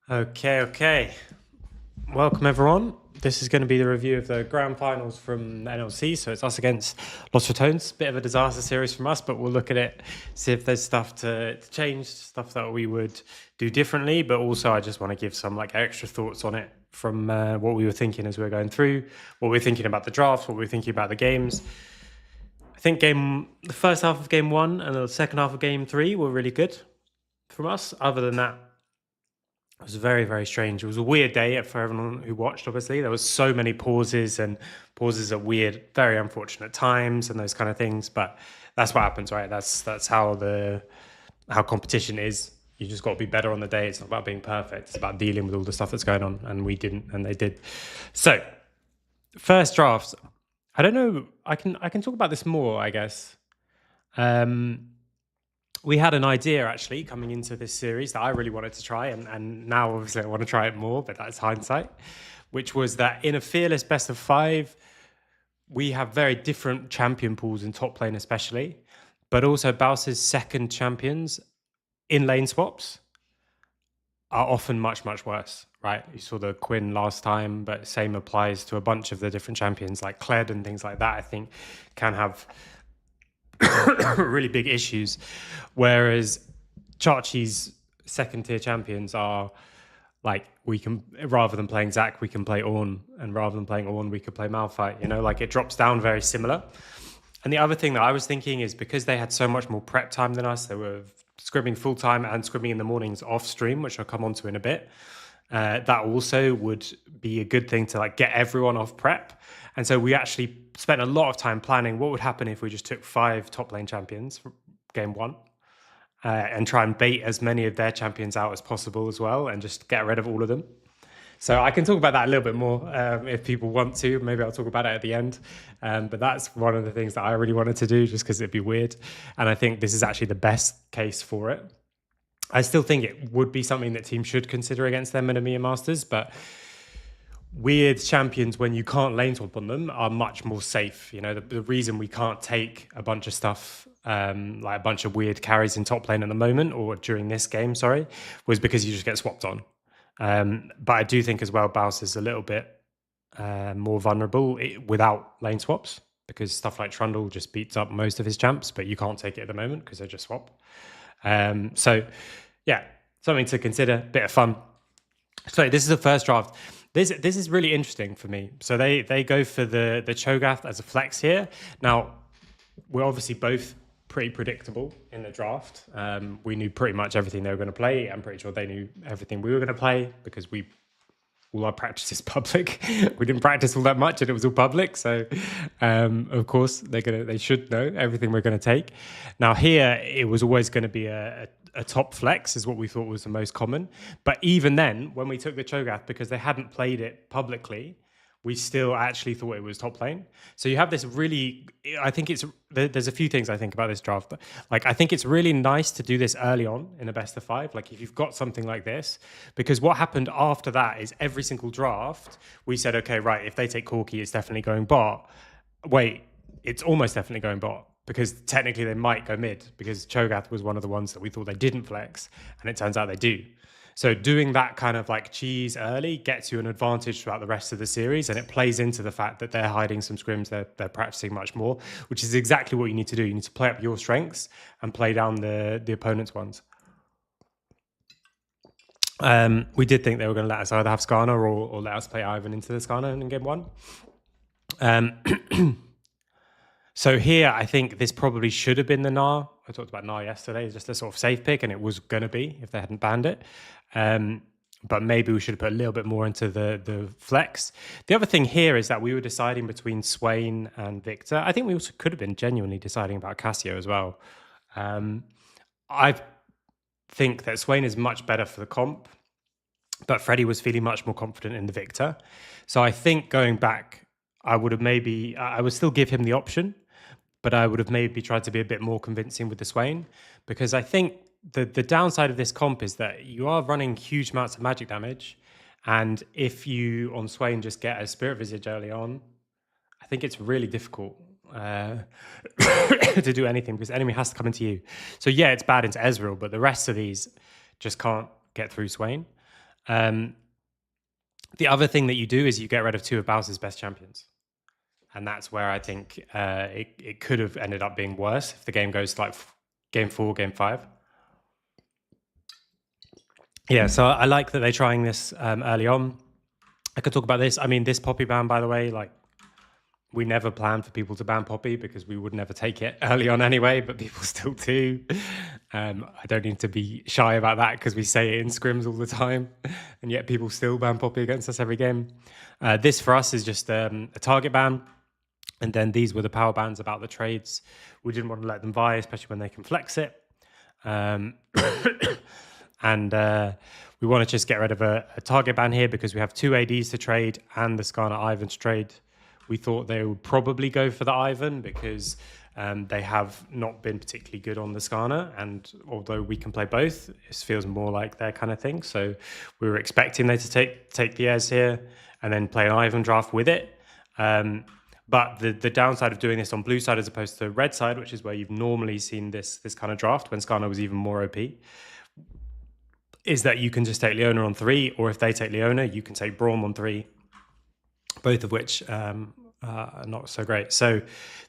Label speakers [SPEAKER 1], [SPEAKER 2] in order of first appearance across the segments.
[SPEAKER 1] Okay. Welcome, everyone. This is going to be the review of the grand finals from the NLC. So it's us against Lost Tones. Bit of a disaster series from us, but we'll look at it, see if there's stuff to change, stuff that we would do differently. But also, I just want to give some extra thoughts on it from what we were thinking as we were going through, what we were thinking about the drafts, what we were thinking about the games. I think the first half of game one and the second half of game three were really good from us. Other than that, it was very, very strange. It was a weird day for everyone who watched, obviously. There was so many pauses and pauses at weird, very unfortunate times and those kind of things. But that's what happens, right? That's how competition is. You just got to be better on the day. It's not about being perfect. It's about dealing with all the stuff that's going on. And we didn't, and they did. So, first drafts. I don't know. I can talk about this more, I guess. We had an idea actually coming into this series that I really wanted to try, and now obviously I want to try it more, but that's hindsight, which was that in a fearless best of five, we have very different champion pools in top lane especially, but also Bowser's second champions in lane swaps are often much, much worse, right? You saw the Quinn last time, but same applies to a bunch of the different champions like Kled and things like that, I think can have really big issues. Whereas Chachi's second tier champions are we can, rather than playing Zac, we can play Ornn, and rather than playing Ornn, we could play Malphite. It drops down very similar. And the other thing that I was thinking is because they had so much more prep time than us, they were scrimming full time and scrimming in the mornings off stream, which I'll come on to in a bit. That also would be a good thing to get everyone off prep. And so we actually spent a lot of time planning what would happen if we just took 5 top lane champions for game one and try and bait as many of their champions out as possible as well and just get rid of all of them. So I can talk about that a little bit more if people want to. Maybe I'll talk about it at the end. But that's one of the things that I really wanted to do just because it'd be weird. And I think this is actually the best case for it. I still think it would be something that teams should consider against them in EMEA Masters, but weird champions, when you can't lane swap on them, are much more safe. The reason we can't take a bunch of stuff, like a bunch of weird carries in top lane at the moment, or during this game, was because you just get swapped on. But I do think as well, Bowser's a little bit more vulnerable without lane swaps, because stuff like Trundle just beats up most of his champs, but you can't take it at the moment because they just swap. So yeah, something to consider, bit of fun. So this is the first draft. This is really interesting for me. So they go for the Cho'Gath as a flex here. Now, we're obviously both pretty predictable in the draft. We knew pretty much everything they were going to play. I'm pretty sure they knew everything we were going to play because all our practice is public. We didn't practice all that much and it was all public. So, of course, they should know everything we're going to take. Now here, it was always going to be a top flex is what we thought was the most common. But even then, when we took the Cho'Gath, because they hadn't played it publicly, we still actually thought it was top lane. So you have this really, I think there's a few things I think about this draft, but I think it's really nice to do this early on in a best of 5. If you've got something like this, because what happened after that is every single draft, we said, okay, right, if they take Corki, it's definitely going bot. Wait, it's almost definitely going bot, because technically they might go mid, because Cho'Gath was one of the ones that we thought they didn't flex, and it turns out they do. So doing that kind of cheese early gets you an advantage throughout the rest of the series, and it plays into the fact that they're hiding some scrims, they're practicing much more, which is exactly what you need to do. You need to play up your strengths and play down the opponent's ones. We did think they were going to let us either have Skarner or let us play Ivan into the Skarner in game one. So here, I think this probably should have been the Gnar. I talked about Gnar yesterday, just a sort of safe pick, and it was going to be if they hadn't banned it. But maybe we should have put a little bit more into the flex. The other thing here is that we were deciding between Swain and Victor. I think we also could have been genuinely deciding about Cassio as well. I think that Swain is much better for the comp, but Freddie was feeling much more confident in the Victor. So I think going back, I would still give him the option, but I would have maybe tried to be a bit more convincing with the Swain, because I think the downside of this comp is that you are running huge amounts of magic damage, and if you on Swain just get a Spirit Visage early on, I think it's really difficult to do anything, because the enemy has to come into you. So yeah, it's bad into Ezreal, but the rest of these just can't get through Swain. The other thing that you do is you get rid of 2 of Bowser's best champions. And that's where I think it could have ended up being worse if the game goes to like game 4, game 5. Yeah, so I like that they're trying this early on. I could talk about this. I mean, this Poppy ban, by the way, like we never planned for people to ban Poppy because we would never take it early on anyway, but people still do. I don't need to be shy about that because we say it in scrims all the time, and yet people still ban Poppy against us every game. This for us is just a target ban. And then these were the power bans about the trades. We didn't want to let them vie, especially when they can flex it. And we want to just get rid of a target ban here because we have 2 ADs to trade and the Skarner Ivan to trade. We thought they would probably go for the Ivan because they have not been particularly good on the Skarner. And although we can play both, it feels more like their kind of thing. So we were expecting they to take the airs here and then play an Ivan draft with it. But the downside of doing this on blue side as opposed to red side, which is where you've normally seen this kind of draft when Skarner was even more OP, is that you can just take Leona on 3, or if they take Leona, you can take Braum on 3, both of which are not so great. So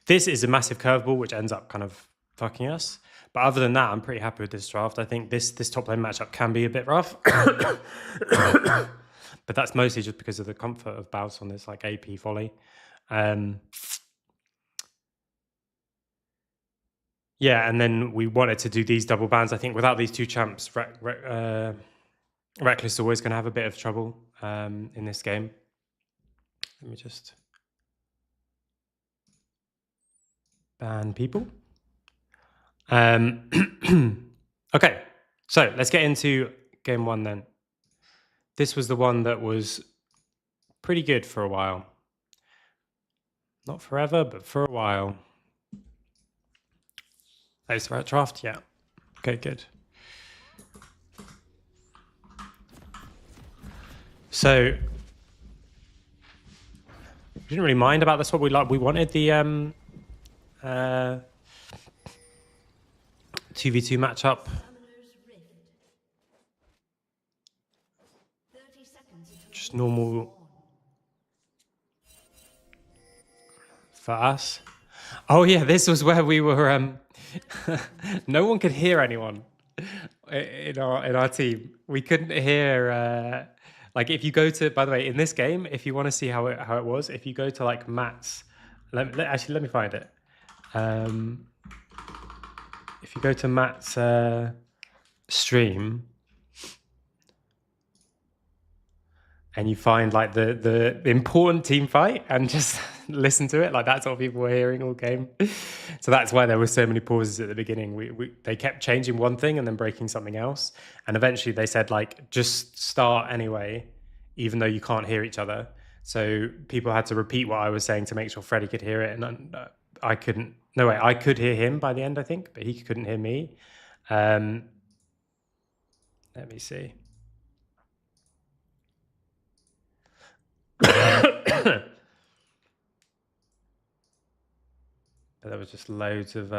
[SPEAKER 1] this is a massive curveball, which ends up kind of fucking us. But other than that, I'm pretty happy with this draft. I think this top lane matchup can be a bit rough. But that's mostly just because of the comfort of Bounce on this like AP volley. Yeah, and then we wanted to do these double bans. I think without these 2 champs, Reckless is always going to have a bit of trouble in this game. Let me just ban people. Okay, so let's get into game 1 then. This was the one that was pretty good for a while. Not forever, but for a while. That is the right draft? Yeah. Okay, good. So we didn't really mind about this. What we like, we wanted the 2v2 matchup. Just normal for us. Oh yeah, this was where we were. No one could hear anyone in our team. We couldn't hear. Like if you go to, by the way, in this game, if you want to see how it was, if you go to like Matt's, actually let me find it. If you go to Matt's stream and you find like the important team fight and just listen to it, like that's what people were hearing all game. So that's why there were so many pauses at the beginning. They kept changing one thing and then breaking something else, and eventually they said like just start anyway, even though you can't hear each other. So people had to repeat what I was saying to make sure Freddie could hear it, and I couldn't. No way, I could hear him by the end, I think, but he couldn't hear me. Let me see. But there was just loads of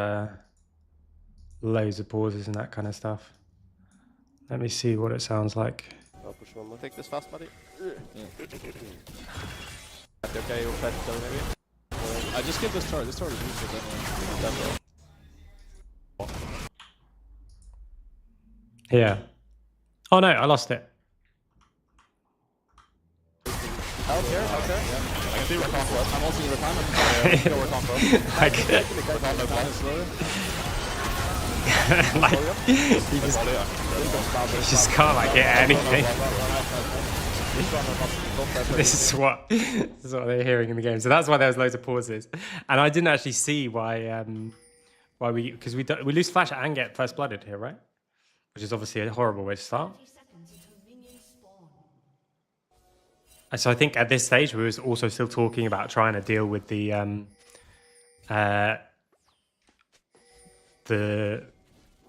[SPEAKER 1] pauses and that kind of stuff. Let me see what it sounds like.
[SPEAKER 2] Bra person, man. Take this fast, buddy. Okay, you're fed though, maybe. I just get this turret. This turret is useless anyway.
[SPEAKER 1] Yeah. Oh no, I lost it.
[SPEAKER 2] Out there. Yeah. I can see Recon Club. I'm also in Recon. Recon Club.
[SPEAKER 1] Like, you just can't like hit anything. This is what they're hearing in the game. So that's why there was loads of pauses, and I didn't actually see why because we lose Flash and get first blooded here, right? Which is obviously a horrible way to start. So I think at this stage we was also still talking about trying to deal with the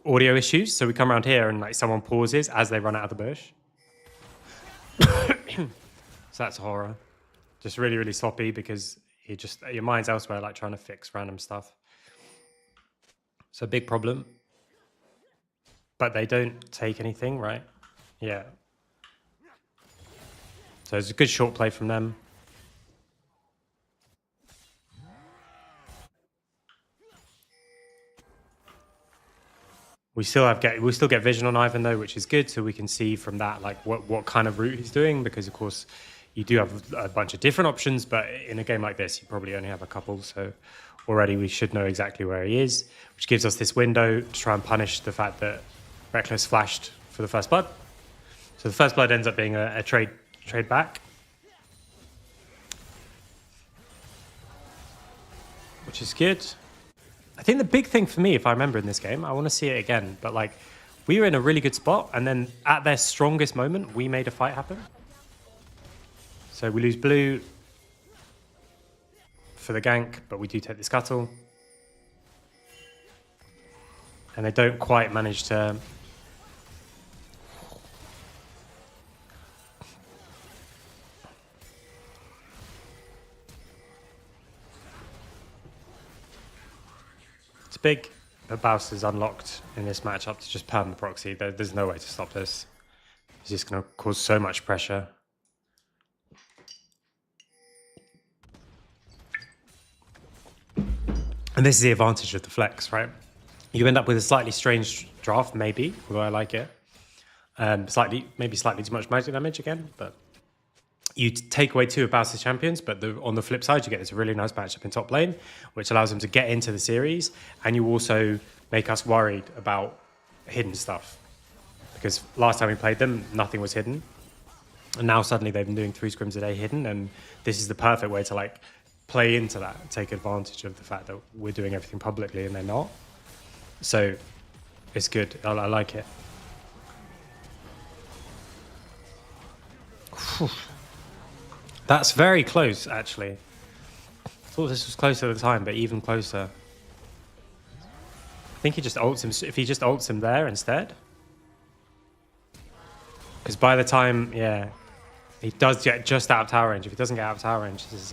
[SPEAKER 1] audio issues. So we come around here and like someone pauses as they run out of the bush. So that's horror. Just really, really sloppy because your mind's elsewhere, like trying to fix random stuff. So big problem. But they don't take anything, right? Yeah. So it's a good short play from them. We still get vision on Ivan though, which is good, so we can see from that like what kind of route he's doing, because of course you do have a bunch of different options, but in a game like this you probably only have a couple, so already we should know exactly where he is, which gives us this window to try and punish the fact that Reckless flashed for the first blood. So the first blood ends up being a trade back, which is good. I think the big thing for me, if I remember in this game, I want to see it again, but like we were in a really good spot, and then at their strongest moment, we made a fight happen. So we lose blue for the gank, but we do take the scuttle. And they don't quite manage to... It's big, but Baus is unlocked in this matchup to just perm the proxy. There's no way to stop this. It's just going to cause so much pressure. And this is the advantage of the flex, right? You end up with a slightly strange draft, maybe, although I like it. Maybe slightly too much magic damage again, but you take away 2 of Baus's champions, but on the flip side, you get this really nice matchup in top lane, which allows him to get into the series, and you also make us worried about hidden stuff. Because last time we played them, nothing was hidden. And now suddenly they've been doing 3 scrims a day hidden, and this is the perfect way to like play into that, take advantage of the fact that we're doing everything publicly and they're not. So it's good. I like it. Whew. That's very close, actually. I thought this was closer at the time, but even closer. I think he just ults him. If he just ults him there instead. Because by the time, yeah, he does get just out of tower range. If he doesn't get out of tower range, this is...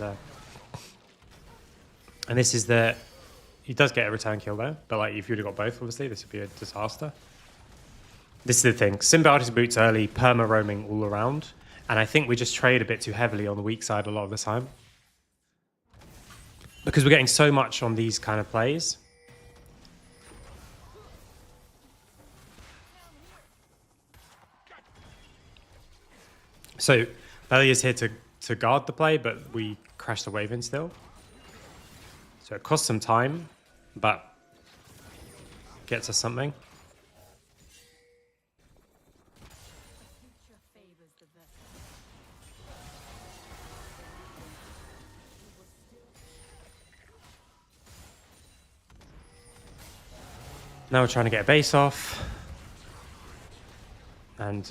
[SPEAKER 1] And this is the... He does get a return kill though, but like if you'd have got both, obviously, this would be a disaster. This is the thing. Symbiotic boots early, perma roaming all around. And I think we just trade a bit too heavily on the weak side a lot of the time. Because we're getting so much on these kind of plays. So Belly is here to guard the play, but we crash the wave in still. So it costs some time, but gets us something. Now we're trying to get a base off. And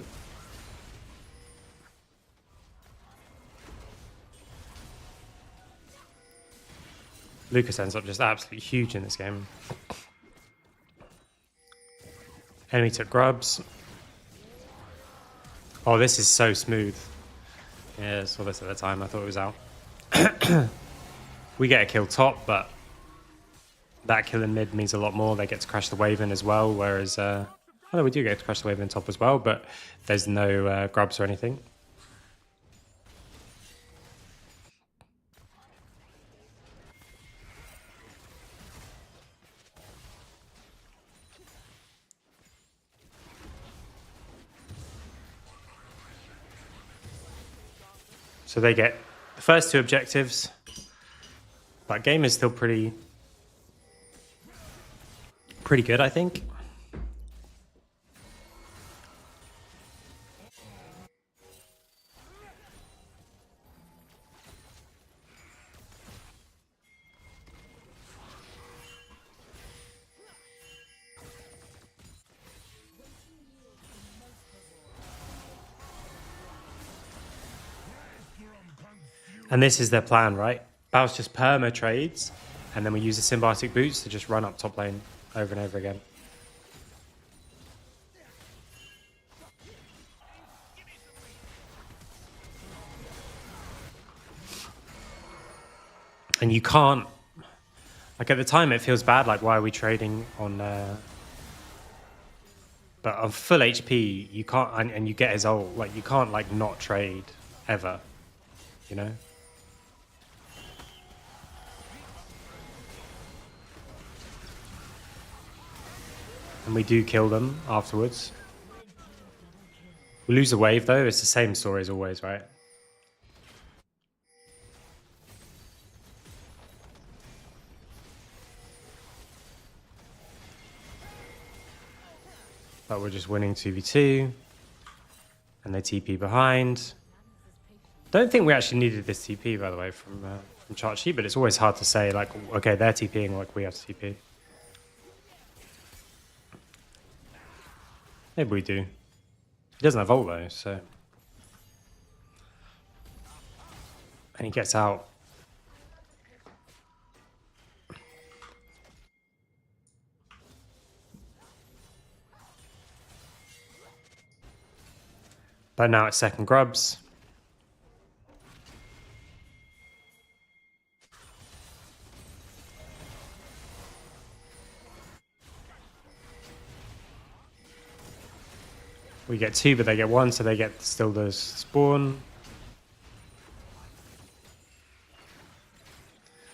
[SPEAKER 1] Lucas ends up just absolutely huge in this game. Enemy took grubs. Oh, this is so smooth. Yeah, I saw this at the time. I thought it was out. We get a kill top, but that kill in mid means a lot more. They get to crash the wave in as well, whereas... although we do get to crash the wave in top as well, but there's no grubs or anything. So they get the first 2 objectives. But game is still pretty good, I think. And this is their plan, right? Baus just perma trades, and then we use the symbiotic boots to just run up top lane over and over again. And you can't... Like, at the time, it feels bad, like, why are we trading on... But on full HP, you can't... And you get his ult. Like, you can't, like, not trade ever, you know? And we do kill them afterwards. We lose a wave though, it's the same story as always, right? But we're just winning 2v2. And they TP behind. Don't think we actually needed this TP, by the way, from Chachi, but it's always hard to say, like, okay, they're TPing, like, we have to TP. Maybe we do. He doesn't have ult, though, so... And he gets out. But now it's second grubs. We get 2, but they get 1, so they get still the spawn.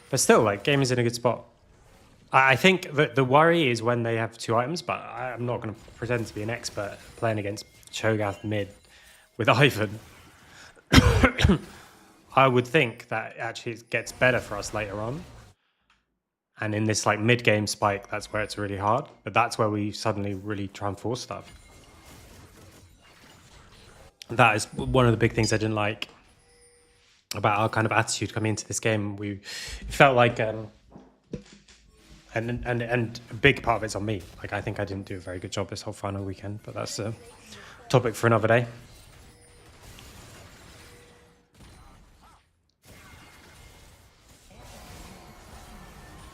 [SPEAKER 1] But still, like, game is in a good spot. I think that the worry is when they have 2 items, but I'm not going to pretend to be an expert playing against Cho'Gath mid with Ivan. I would think that actually it gets better for us later on. And in this like mid-game spike, that's where it's really hard. But that's where we suddenly really try and force stuff. That is one of the big things I didn't like about our kind of attitude coming into this game. We felt like, and a big part of it's on me. Like I think I didn't do a very good job this whole final weekend, but that's a topic for another day.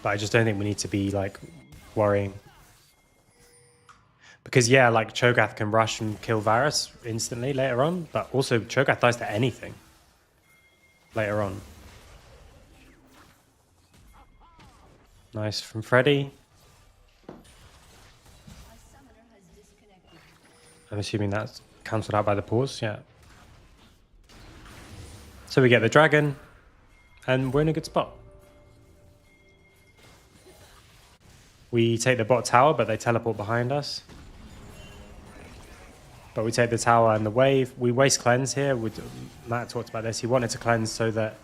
[SPEAKER 1] But I just don't think we need to be like worrying. Because yeah, like Cho'Gath can rush and kill Varus instantly later on, but also Cho'Gath dies to anything later on. Nice from Freddy. I'm assuming that's cancelled out by the pause, yeah. So we get the dragon, and we're in a good spot. We take the bot tower, but they teleport behind us. But we take the tower and the wave. We waste cleanse here. Matt talked about this. He wanted to cleanse so that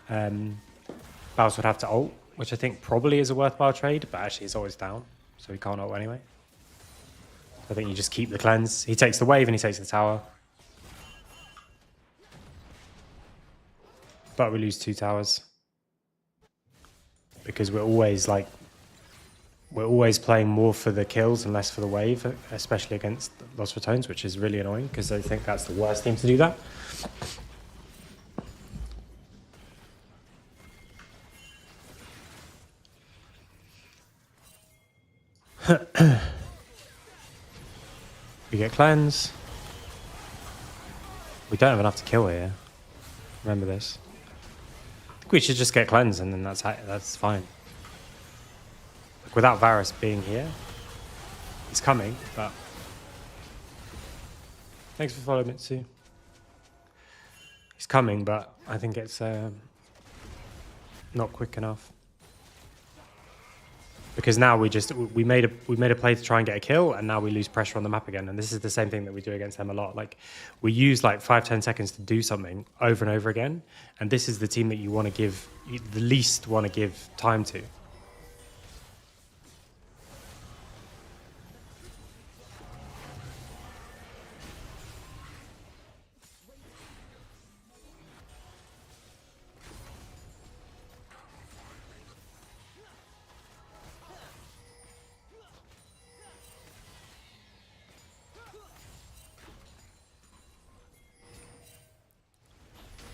[SPEAKER 1] Baus would have to ult, which I think probably is a worthwhile trade, but actually he's always down, so he can't ult anyway. I think you just keep the cleanse. He takes the wave and he takes the tower. But we lose 2 towers. Because we're always playing more for the kills and less for the wave, especially against Lost Ratones, which is really annoying because I think that's the worst team to do that. We get cleanse. We don't have enough to kill here. Remember this. I think we should just get cleanse and then that's fine. Without Varus being here, he's coming, but thanks for following Mitsu. He's coming, but I think it's not quick enough. Because now we made a play to try and get a kill, and now we lose pressure on the map again. And this is the same thing that we do against them a lot. Like we use like 5-10 seconds to do something over and over again, and this is the team that you want to give the least want to give time to.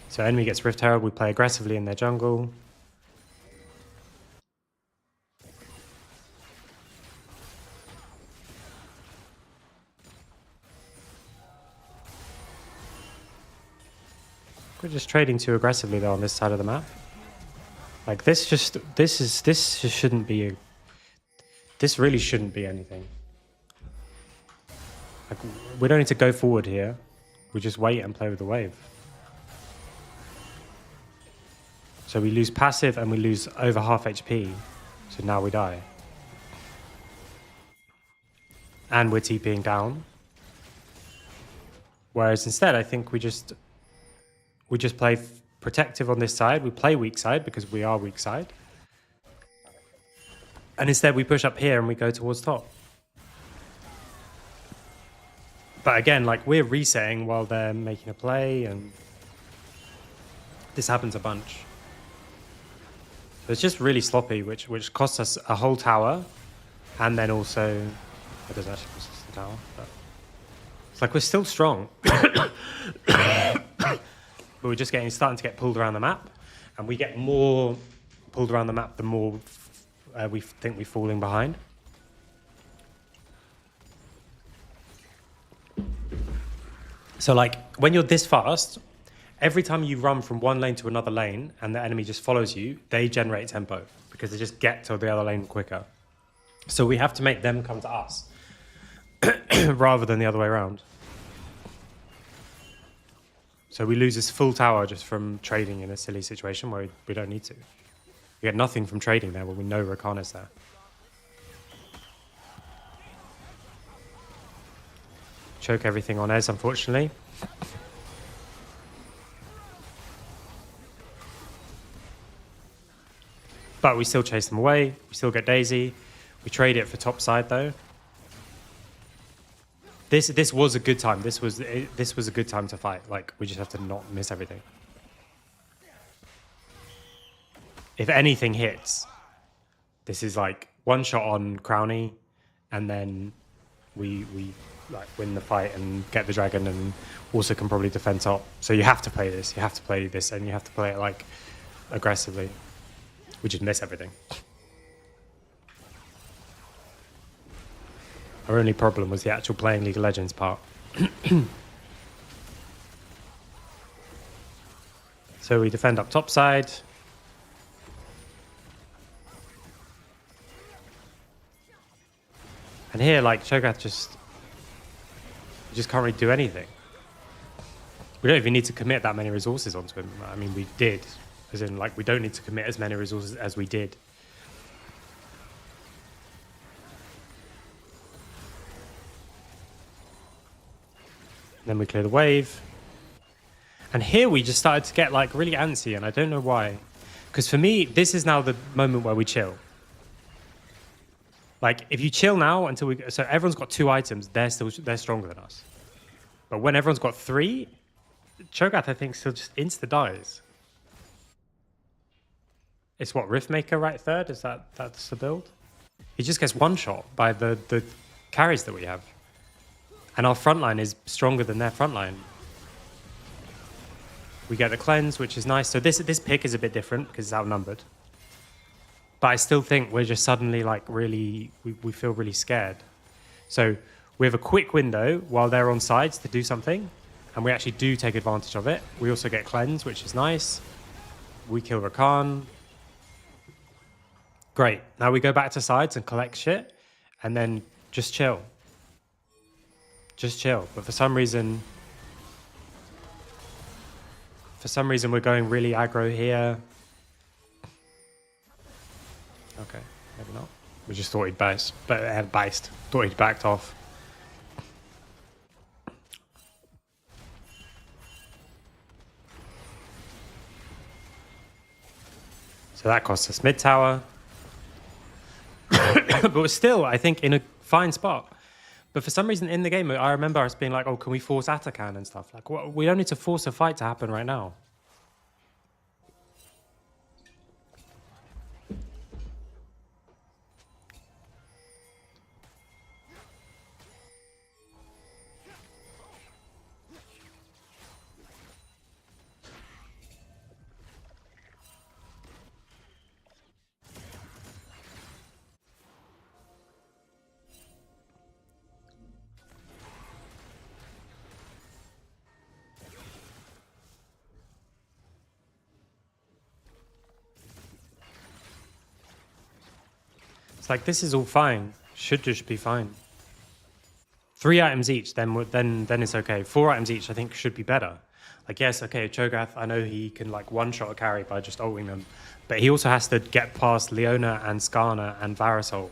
[SPEAKER 1] So enemy gets Rift Herald, we play aggressively in their jungle. We're just trading too aggressively though on this side of the map. Like this shouldn't be this really shouldn't be anything. Like we don't need to go forward here. We just wait and play with the wave. So we lose passive and we lose over half HP. So now we die. And we're TPing down. Whereas instead, I think we just play protective on this side. We play weak side because we are weak side. And instead we push up here and we go towards top. But again, like we're resetting while they're making a play, and this happens a bunch. So it's just really sloppy, which costs us a whole tower, and then also it doesn't actually cost us the tower. But it's like we're still strong, but we're just starting to get pulled around the map, and we get more pulled around the map the more we think we're falling behind. So like when you're this fast, every time you run from one lane to another lane and the enemy just follows you, they generate tempo because they just get to the other lane quicker. So we have to make them come to us rather than the other way around. So we lose this full tower just from trading in a silly situation where we don't need to. We get nothing from trading there when we know Rakan is there. Choke everything on Ez, unfortunately. But we still chase them away. We still get Daisy. We trade it for top side though. This was a good time. This was a good time to fight. Like we just have to not miss everything. If anything hits, this is like one shot on Crowny, and then we like win the fight and get the dragon, and also can probably defend top. So you have to play this. You have to play this, and you have to play it like aggressively. We just miss everything. Our only problem was the actual playing League of Legends part. So we defend up top side. And here, like, Cho'Gath just can't really do anything. We don't even need to commit that many resources onto him. I mean, we did. As in, like, we don't need to commit as many resources as we did. Then we clear the wave. And here we just started to get, like, really antsy, and I don't know why. Because for me, this is now the moment where we chill. Like, if you chill now until we... So everyone's got 2 items, they're stronger than us. But when everyone's got 3, Cho'Gath, I think, still just insta-dies. It's what, Riftmaker right third? That's the build? He just gets one shot by the carries that we have. And our front line is stronger than their front line. We get the cleanse, which is nice. So this pick is a bit different because it's outnumbered. But I still think we're just suddenly like really, we feel really scared. So we have a quick window while they're on sides to do something. And we actually do take advantage of it. We also get cleanse, which is nice. We kill Rakan. Great. Now we go back to sides and collect shit. And then just chill. Just chill. But for some reason we're going really aggro here. Okay, maybe not. We just thought he'd based, thought he'd backed off. So that cost us mid tower. But we're still, I think, in a fine spot. But for some reason in the game, I remember us being like, oh, can we force Atakan and stuff? Like, well, we don't need to force a fight to happen right now. It's like, this is all fine. Should just be fine. 3 items each, then it's okay. 4 items each, I think, should be better. Like, yes, okay, Cho'Gath, I know he can like one-shot a carry by just ulting them, but he also has to get past Leona and Skarner and Varus ult.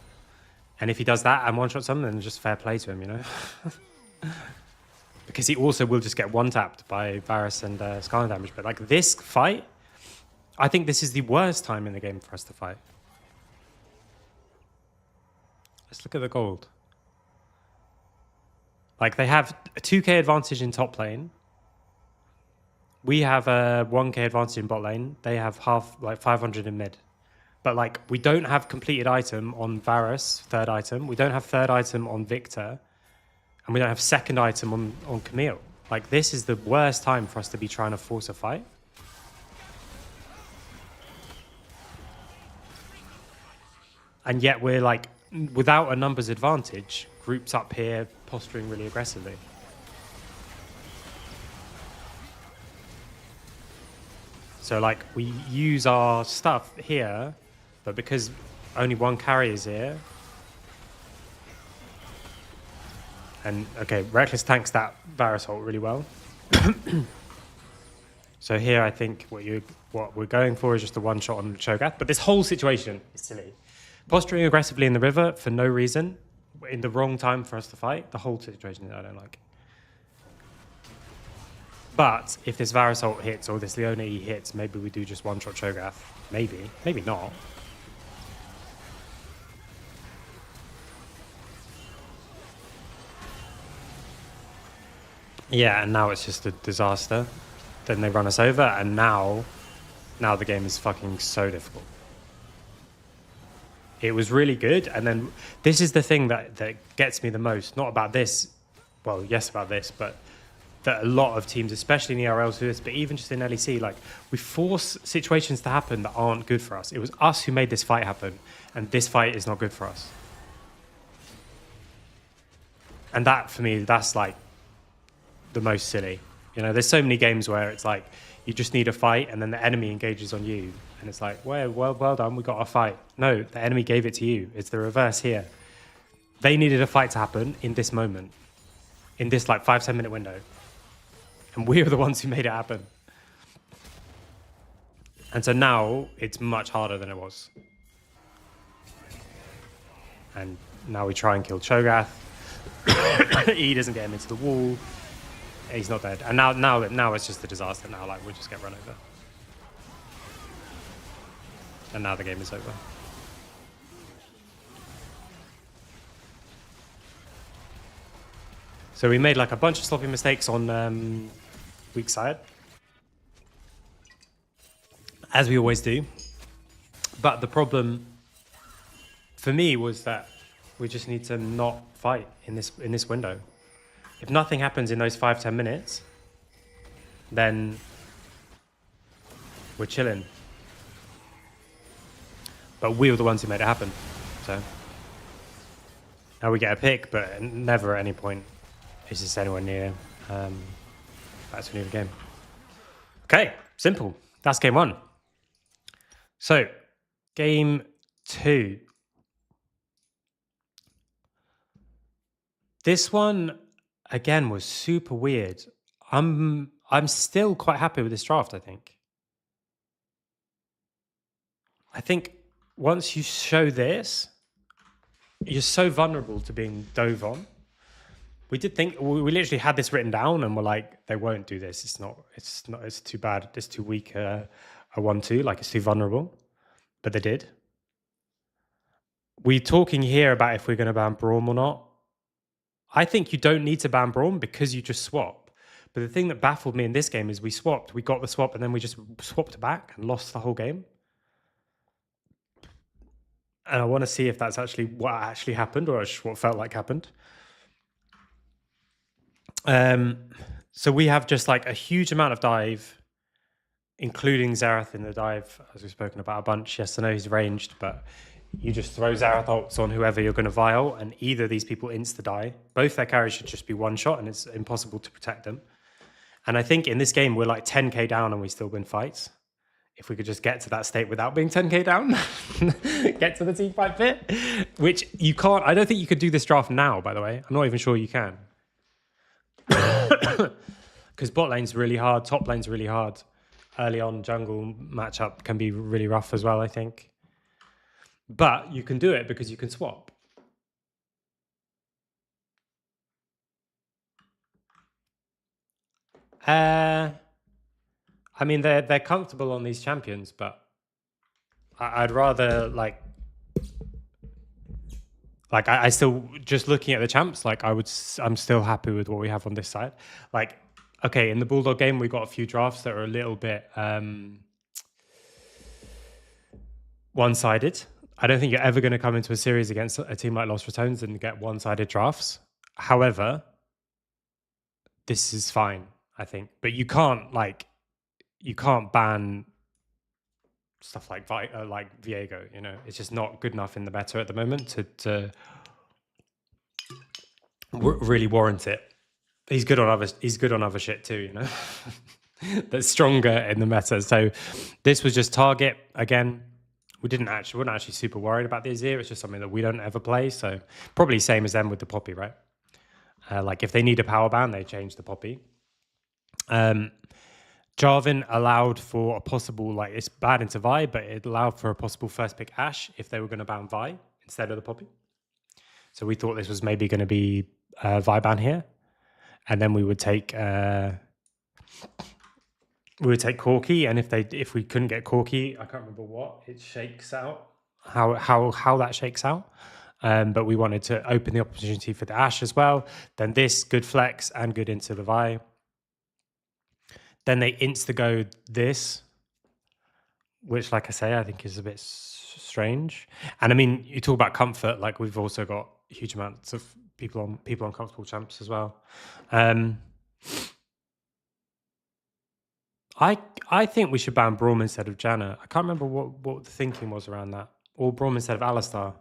[SPEAKER 1] And if he does that and one-shots them, then just fair play to him, you know? Because he also will just get one-tapped by Varus and Skarner damage. But like this fight, I think this is the worst time in the game for us to fight. Let's look at the gold. Like they have a 2k advantage in top lane. We have a 1k advantage in bot lane. They have half, like 500 in mid. But like we don't have completed item on Varus, third item. We don't have third item on Victor. And we don't have second item on Camille. Like this is the worst time for us to be trying to force a fight. And yet we're like, without a numbers advantage, groups up here posturing really aggressively. So like we use our stuff here, but because only one carry is here. And okay, Reckless tanks that Varus ult really well. So here I think what we're going for is just a one shot on Cho'Gath. But this whole situation is silly. Posturing aggressively in the river for no reason, in the wrong time for us to fight. The whole situation I don't like. But if this Varus ult hits or this Leona E hits, maybe we do just one-shot Cho'Gath. Maybe. Maybe not. Yeah, and now it's just a disaster. Then they run us over, and now the game is fucking so difficult. It was really good, and then this is the thing that gets me the most. Not about this, well, yes about this, but that a lot of teams, especially in ERLs, do this, but even just in LEC, like we force situations to happen that aren't good for us. It was us who made this fight happen, and this fight is not good for us. And that, for me, that's like the most silly. You know, there's so many games where it's like you just need a fight, and then the enemy engages on you, and it's like, well done, we got a fight. No, the enemy gave it to you. It's the reverse here. They needed a fight to happen in this moment, in this like 5-10 minute window. And we were the ones who made it happen. And so now it's much harder than it was. And now we try and kill Cho'Gath. He doesn't get him into the wall. He's not dead. And now it's just a disaster. Now like we just get run over. And now the game is over. So we made like a bunch of sloppy mistakes on weak side, as we always do. But the problem for me was that we just need to not fight in this window. If nothing happens in those 5-10 minutes, then we're chilling. But we were the ones who made it happen. So now we get a pick, but never at any point is this anywhere near that's winning the game. Okay, simple. That's game one. So game two. This one again was super weird. I'm still quite happy with this draft, I think. I think once you show this, you're so vulnerable to being dove on. We did think, we literally had this written down and we're like, they won't do this. It's too bad. It's too weak a 1-2, like it's too vulnerable. But they did. We're talking here about if we're going to ban Braum or not. I think you don't need to ban Braum because you just swap. But the thing that baffled me in this game is we swapped. We got the swap and then we just swapped back and lost the whole game. And I want to see if that's actually what actually happened or just what felt like happened. So we have just like a huge amount of dive, including Xerath in the dive, as we've spoken about a bunch. Yes, I know he's ranged, but you just throw Xerath ults on whoever you're going to vial, and either of these people insta-die. Both their carries should just be one shot, and it's impossible to protect them. And I think in this game, we're like 10k down and we still win fights. If we could just get to that state without being 10k down, get to the team fight bit, which you can't. I don't think you could do this draft now, by the way. I'm not even sure you can. because bot lane's really hard, top lane's really hard. Early on jungle matchup can be really rough as well, I think. But you can do it because you can swap. I mean, they're comfortable on these champions, but I'd rather I still, just looking at the champs, like I'm still happy with what we have on this side. Like, okay, in the Bulldog game, we got a few drafts that are a little bit one-sided. I don't think you're ever going to come into a series against a team like Lost Returns and get one-sided drafts. However, this is fine, I think. But you can't ban stuff like Viego. You know, it's just not good enough in the meta at the moment to really warrant it. He's good on other shit too, you know. That's stronger in the meta. So this was just target again. We weren't actually super worried about the Azir. It's just something that we don't ever play. So probably same as them with the Poppy, right? Like if they need a power ban, they change the Poppy. Jarvan allowed for a possible, like, it's bad into Vi, but it allowed for a possible first pick Ashe if they were going to ban Vi instead of the Poppy. So we thought this was maybe going to be Vi ban here. And then we would take Corki, and if we couldn't get Corki, I can't remember what it shakes out, how that shakes out. But we wanted to open the opportunity for the Ashe as well. Then this, good flex and good into the Vi. Then they insta-go this, which, like I say, I think is a bit strange. And I mean, you talk about comfort, like we've also got huge amounts of people on comfortable champs as well. I think we should ban Braum instead of Janna. I can't remember what the thinking was around that. Or Braum instead of Alistar.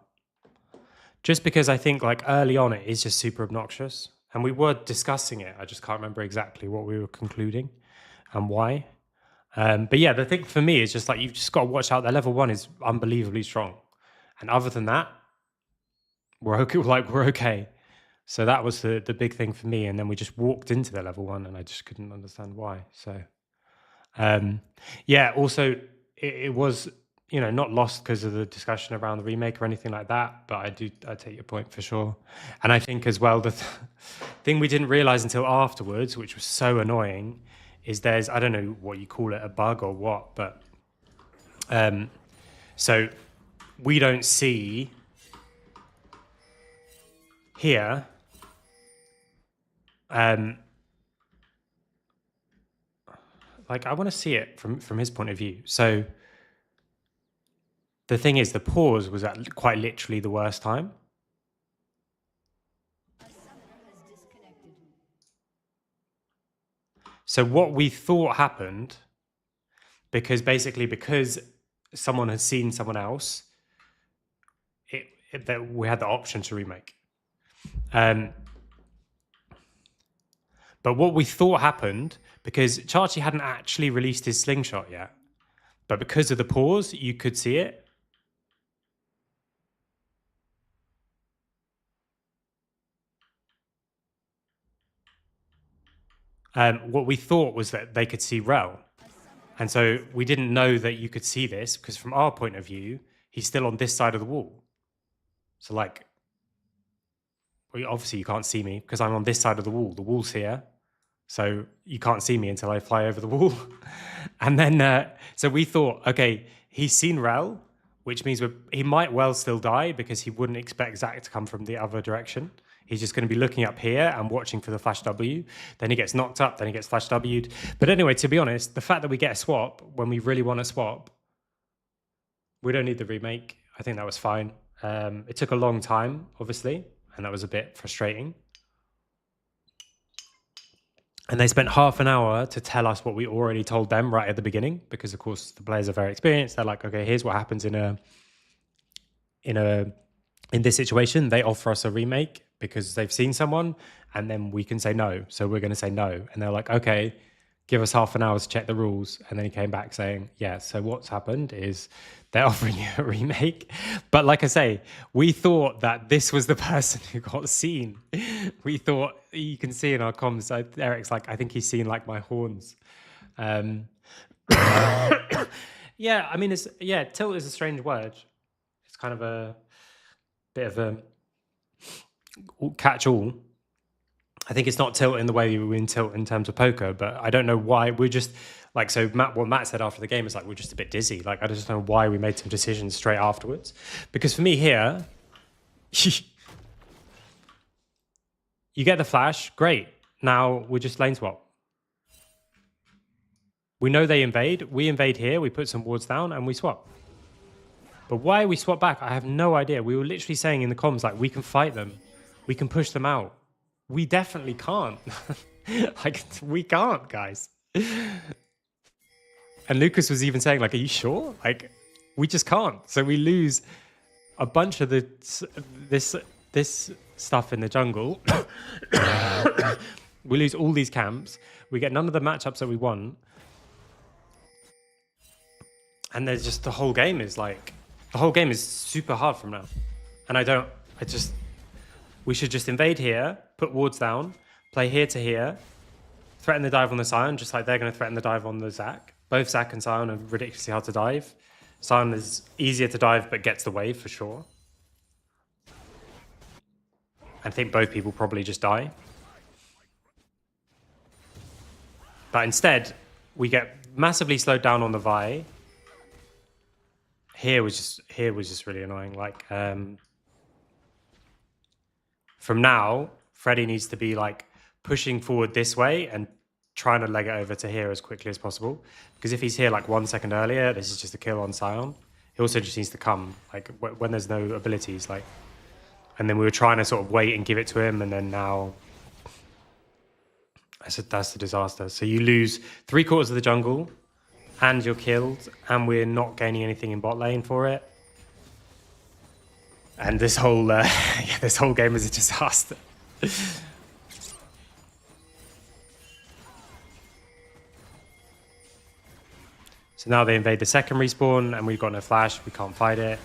[SPEAKER 1] Just because I think like early on it is just super obnoxious. And we were discussing it. I just can't remember exactly what we were concluding and why. But yeah, the thing for me is just like you've just got to watch out. Their level 1 is unbelievably strong. And other than that, we're okay. So that was the big thing for me. And then we just walked into the level 1 and I just couldn't understand why. So yeah, also it was, you know, not lost because of the discussion around the remake or anything like that, but I take your point for sure. And I think as well, the thing we didn't realize until afterwards, which was so annoying, is there's, I don't know what you call it, a bug or what, but so we don't see here like I want to see it from his point of view. So the thing is, the pause was at quite literally the worst time. So what we thought happened, because someone had seen someone else, that we had the option to remake. But what we thought happened, because Chachi hadn't actually released his slingshot yet, but because of the pause, you could see it. What we thought was that they could see Rel. And so we didn't know that you could see this, because from our point of view, he's still on this side of the wall. So like, obviously you can't see me because I'm on this side of the wall. The wall's here. So you can't see me until I fly over the wall. And then, so we thought, okay, he's seen Rel, which means he might well still die because he wouldn't expect Zac to come from the other direction. He's just going to be looking up here and watching for the flash W. Then he gets knocked up, then he gets flash W'd. But anyway, to be honest, the fact that we get a swap when we really want to swap, we don't need the remake. I think that was fine. It took a long time, obviously, and that was a bit frustrating. And they spent half an hour to tell us what we already told them right at the beginning, because of course the players are very experienced. They're like, okay, here's what happens in this situation. They offer us a remake because they've seen someone, and then we can say no. So we're going to say no. And they're like, okay, give us half an hour to check the rules. And then he came back saying, yeah, so what's happened is they're offering you a remake. But like I say, we thought that this was the person who got seen. We thought, you can see in our comms, Eric's like, I think he's seen like my horns. Yeah, I mean, tilt is a strange word. It's kind of a bit of a catch-all. I think it's not tilt in the way we win tilt in terms of poker, but I don't know why. We're just like, so what Matt said after the game is like, we're just a bit dizzy. Like, I just don't know why we made some decisions straight afterwards. Because for me here, you get the flash, great. Now we just lane swap. We know they invade. We invade here. We put some wards down and we swap. But why we swap back, I have no idea. We were literally saying in the comms, like, we can fight them. We can push them out. We definitely can't. Like, we can't, guys. And Lucas was even saying, like, are you sure? Like, we just can't. So we lose a bunch of this stuff in the jungle. We lose all these camps. We get none of the matchups that we want. And there's just the whole game is super hard from now. And we should just invade here, put wards down, play here to here, threaten the dive on the Scion, just like they're going to threaten the dive on the Zac. Both Zac and Scion are ridiculously hard to dive. Scion is easier to dive, but gets the wave for sure. I think both people probably just die. But instead, we get massively slowed down on the Vi. Here was just really annoying. Like, from now, Freddy needs to be like pushing forward this way and trying to leg it over to here as quickly as possible. Because if he's here like 1 second earlier, this is just a kill on Scion. He also just needs to come like when there's no abilities, like. And then we were trying to sort of wait and give it to him, and then now that's the disaster. So you lose 3/4 of the jungle. And you're killed, and we're not gaining anything in bot lane for it. And this whole game is a disaster. So now they invade the second respawn, and we've got no flash. We can't fight it.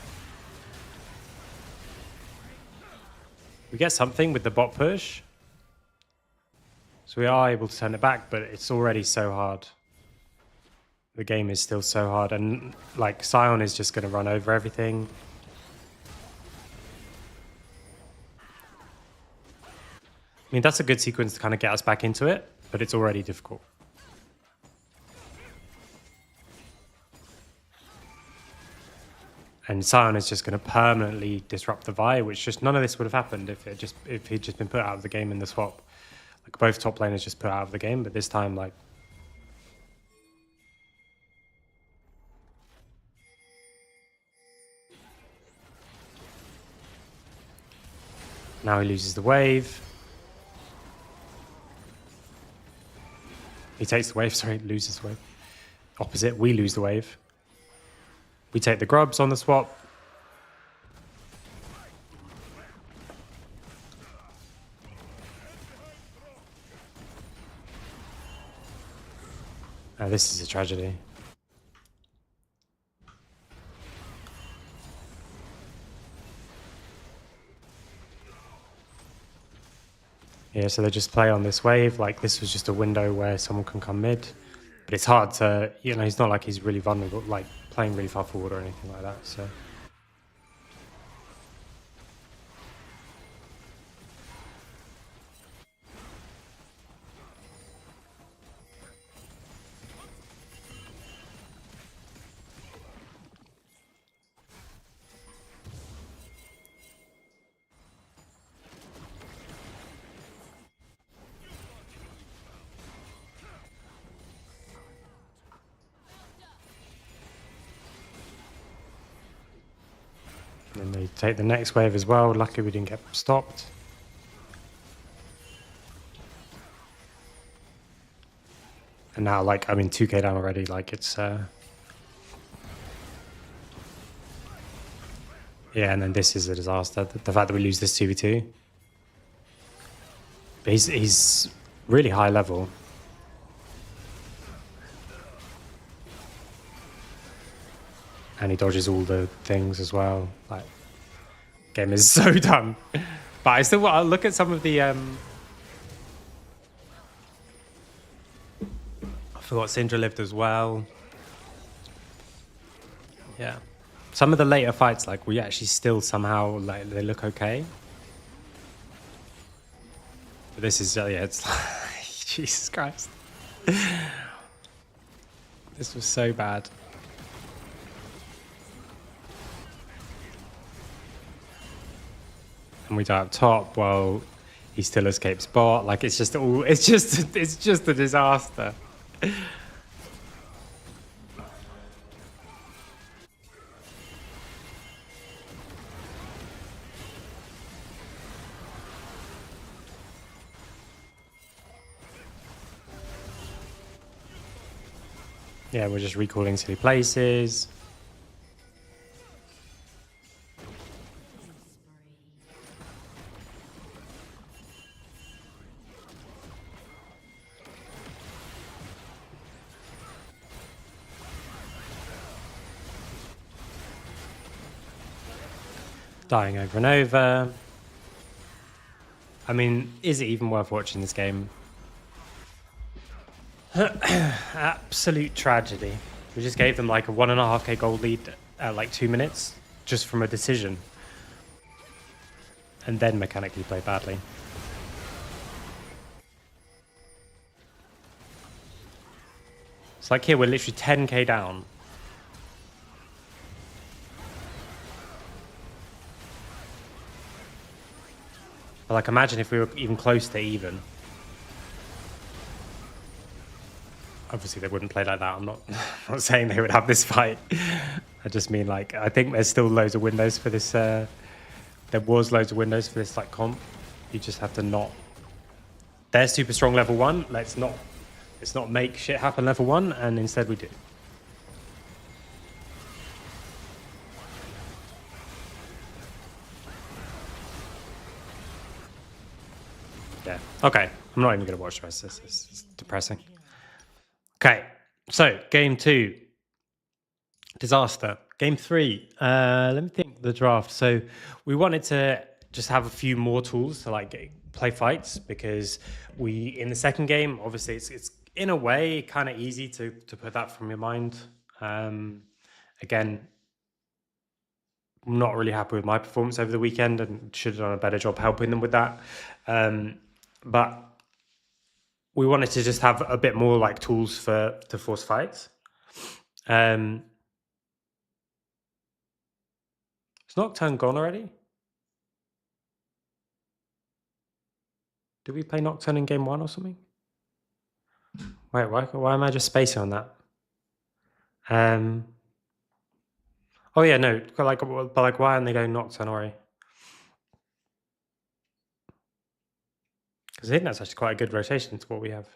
[SPEAKER 1] We get something with the bot push. So we are able to turn it back, but it's already so hard. The game is still so hard, and like Scion is just going to run over everything. I mean, that's a good sequence to kind of get us back into it, but it's already difficult. And Scion is just going to permanently disrupt the Vi, which just none of this would have happened if he'd just been put out of the game in the swap. Like both top laners just put out of the game, but this time like. Now he loses the wave. He takes the wave, sorry, loses the wave. Opposite, we lose the wave. We take the grubs on the swap. This is a tragedy. Yeah, so they just play on this wave. Like, this was just a window where someone can come mid. But it's hard to, he's not like he's really vulnerable, like playing really far forward or anything like that, so. And then they take the next wave as well. Luckily we didn't get stopped. And now, like, I'm in 2k down already. Like, it's... Yeah, and then this is a disaster. The fact that we lose this 2v2. But he's really high level. And he dodges all the things as well. Like, game is so done. But I still want to look at some of the... I forgot Syndra lived as well. Yeah. Some of the later fights, like, we actually still somehow, like, they look okay. But this is, yeah, it's like, Jesus Christ. This was so bad. And we die up top while he still escapes bot. Like, it's just all, it's just a disaster. Yeah, we're just recalling silly places. Dying over and over. I mean, is it even worth watching this game? Absolute tragedy. We just gave them like a 1.5k gold lead at like 2 minutes just from a decision. And then mechanically played badly. It's like here, we're literally 10k down. But like, imagine if we were even close to even. Obviously, they wouldn't play like that. I'm not saying they would have this fight. I just mean, like, I think there's still loads of windows for this. There was loads of windows for this, like, comp. You just have to not... They're super strong level 1. Let's not make shit happen level 1, and instead we do. Yeah. Okay. I'm not even going to watch the rest of this. It's depressing. Okay. So, game 2. Disaster. Game 3. Let me think the draft. So, we wanted to just have a few more tools to, like, play fights, because in the second game, obviously, it's in a way kind of easy to put that from your mind. Again, I'm not really happy with my performance over the weekend and should have done a better job helping them with that. But we wanted to just have a bit more like tools to force fights. Is Nocturne gone already? Did we play Nocturne in game 1 or something? Wait, why am I just spacing on that? Oh yeah, no. But like, why aren't they going Nocturne already? Because I think that's actually quite a good rotation to what we have.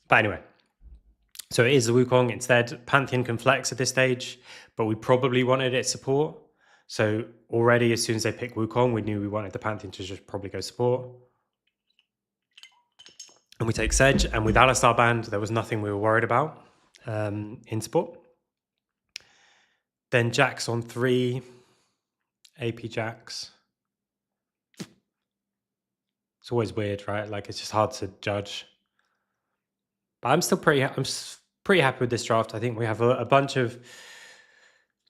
[SPEAKER 1] But anyway, so it is the Wukong instead. Pantheon can flex at this stage, but we probably wanted it support. So already, as soon as they picked Wukong, we knew we wanted the Pantheon to just probably go support. And we take Sedge, and with Alistar banned, there was nothing we were worried about in support. Then Jax on 3, AP Jax. It's always weird, right? Like, it's just hard to judge. But I'm pretty happy with this draft. I think we have a bunch of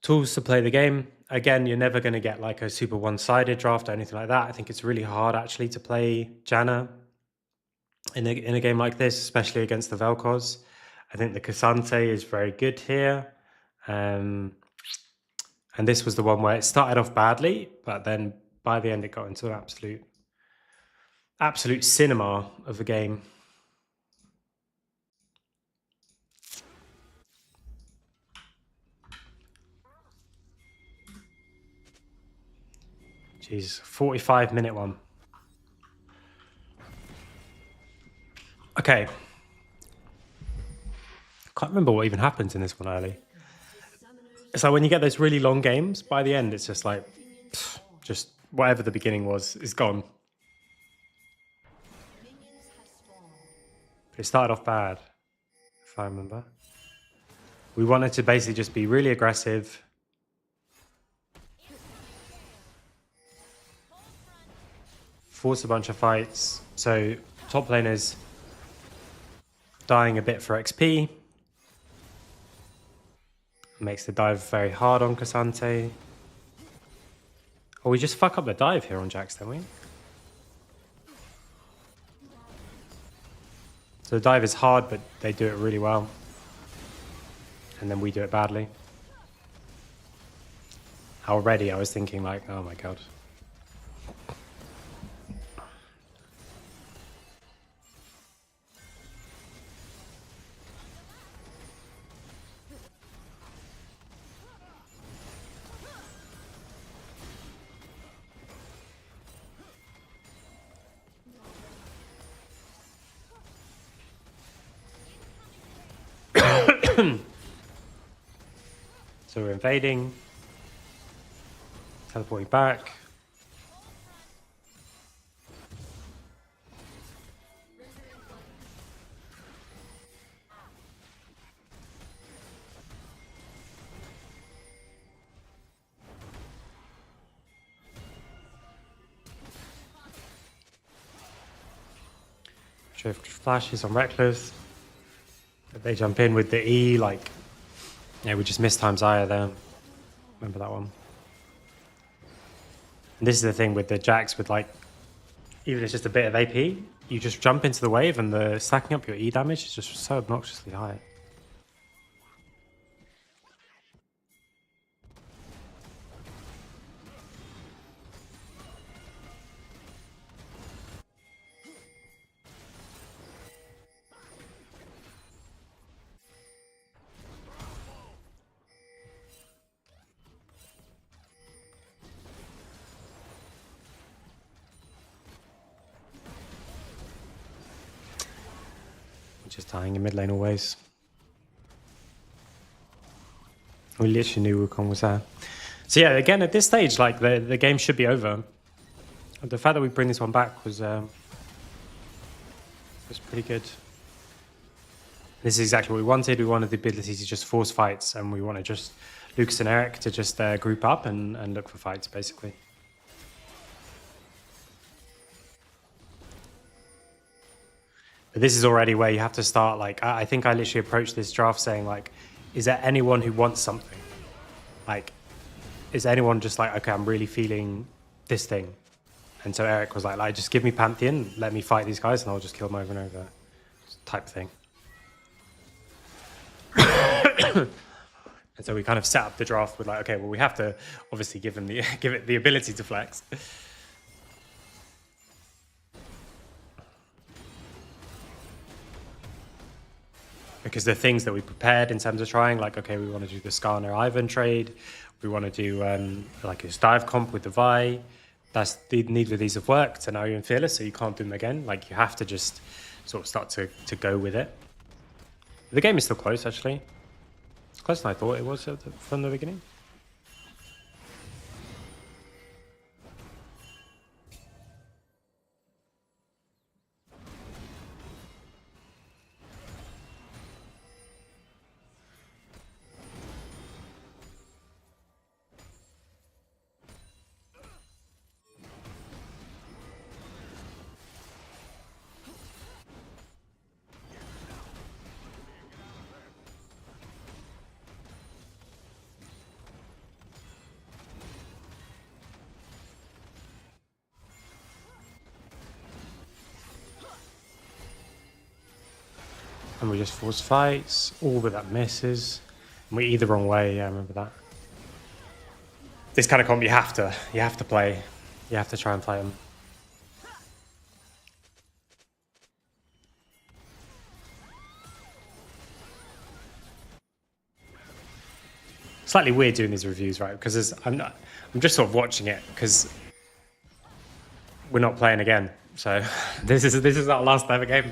[SPEAKER 1] tools to play the game. Again, you're never going to get like a super one-sided draft or anything like that. I think it's really hard actually to play Janna in a game like this, especially against the Vel'Koz. I think the Cassante is very good here. And this was the one where it started off badly, but then by the end it got into an absolute cinema of a game. Jeez, 45-minute one. Okay. Can't remember what even happens in this one early. It's like when you get those really long games, by the end it's just like, just whatever the beginning was is gone. It started off bad, if I remember. We wanted to basically just be really aggressive. Force a bunch of fights. So top laners dying a bit for XP. Makes the dive very hard on Cassante. Oh, we just fuck up the dive here on Jax, don't we? So the dive is hard, but they do it really well. And then we do it badly. Already I was thinking like, oh my god. So we're invading. Teleporting back. Drift flashes on Reckless. They jump in with the E, like, yeah, we just missed times Aya there. Remember that one. And this is the thing with the Jax, with like, even if it's just a bit of AP, you just jump into the wave and the stacking up your E damage is just so obnoxiously high. Just dying in mid lane always. We literally knew Wukong was there. So yeah, again, at this stage, like, the game should be over. The fact that we bring this one back was pretty good. This is exactly what we wanted. We wanted the ability to just force fights, and we wanted just Lucas and Eric to just group up and look for fights, basically. But this is already where you have to start, like, I think I literally approached this draft saying, like, is there anyone who wants something? Like, is anyone just like, okay, I'm really feeling this thing? And so Eric was like, just give me Pantheon, let me fight these guys, and I'll just kill them over and over, type thing. And so we kind of set up the draft with like, okay, well, we have to obviously give them give it the ability to flex. Because the things that we prepared in terms of trying, like, okay, we want to do the Skarner Ivan trade, we want to do like a dive comp with the Vi. Neither of these have worked, and now you're in Fearless, so you can't do them again. Like, you have to just sort of start to go with it. The game is still close, actually. It's closer than I thought it was from the beginning. And we just force fights, all but that misses. And we either wrong way, yeah, I remember that. This kind of comp you have to play. You have to try and play them. Slightly weird doing these reviews, right? Because I'm just sort of watching it because we're not playing again. So this is our last ever game.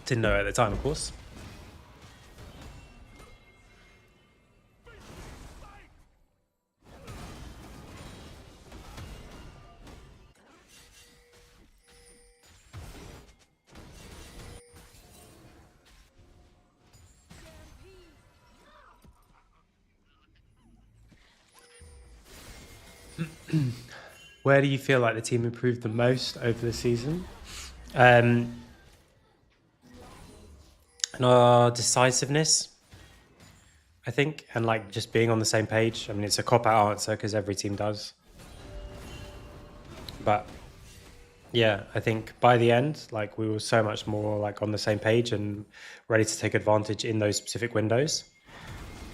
[SPEAKER 1] Didn't know at the time, of course. Where do you feel like the team improved the most over the season? And our decisiveness, I think, and like just being on the same page. I mean, it's a cop-out answer because every team does. But yeah, I think by the end, like we were so much more like on the same page and ready to take advantage in those specific windows.